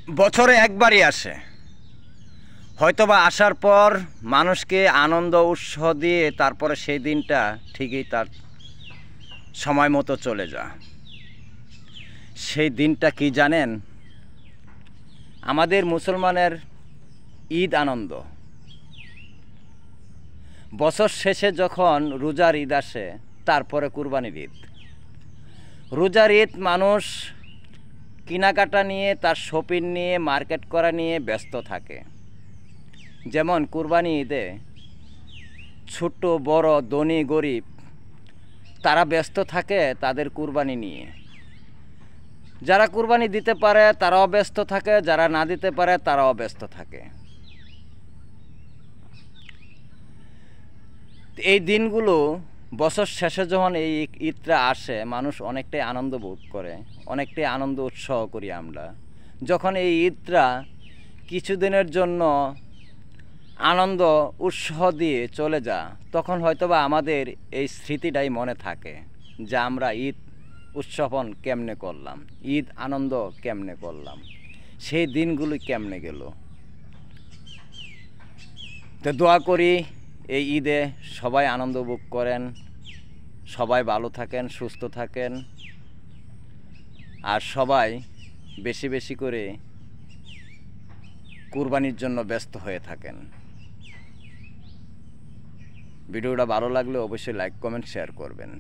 বছরে একবারই আসে, হয়তোবা আসার পর মানুষকে আনন্দ উৎসাহ দিয়ে তারপরে সেই দিনটা ঠিকই তার সময় মতো চলে যায়। সেই দিনটা কি জানেন? আমাদের মুসলমানের ঈদ আনন্দ। বছর শেষে যখন রোজার ঈদ আসে, তারপরে কুরবানির ঈদ। রোজার ঈদ মানুষ কেনাকাটা নিয়ে, তার শপিং নিয়ে, মার্কেট করা নিয়ে ব্যস্ত থাকে। যেমন কুরবানি ঈদে ছোট বড় ধনী গরিব তারা ব্যস্ত থাকে তাদের কুরবানি নিয়ে। যারা কুরবানি দিতে পারে তারাও ব্যস্ত থাকে, যারা না দিতে পারে তারাও ব্যস্ত থাকে। এই দিনগুলো বছর শেষে যখন এই ঈদটা আসে, মানুষ অনেকটাই আনন্দ ভোগ করে, অনেকটাই আনন্দ উৎসাহ করি আমরা। যখন এই ঈদটা কিছুদিনের জন্য আনন্দ উৎসাহ দিয়ে চলে যায়, তখন হয়তোবা আমাদের এই স্মৃতিটাই মনে থাকে যে আমরা ঈদ উদযাপন কেমনে করলাম, ঈদ আনন্দ কেমনে করলাম, সেই দিনগুলি কেমনে গেল। তো দোয়া করি এই ঈদে সবাই আনন্দ ভোগ করেন, সবাই ভালো থাকেন, সুস্থ থাকেন, আর সবাই বেশি বেশি করে কুরবানির জন্য ব্যস্ত হয়ে থাকেন। ভিডিওটা ভালো লাগলে অবশ্যই লাইক, কমেন্ট, শেয়ার করবেন।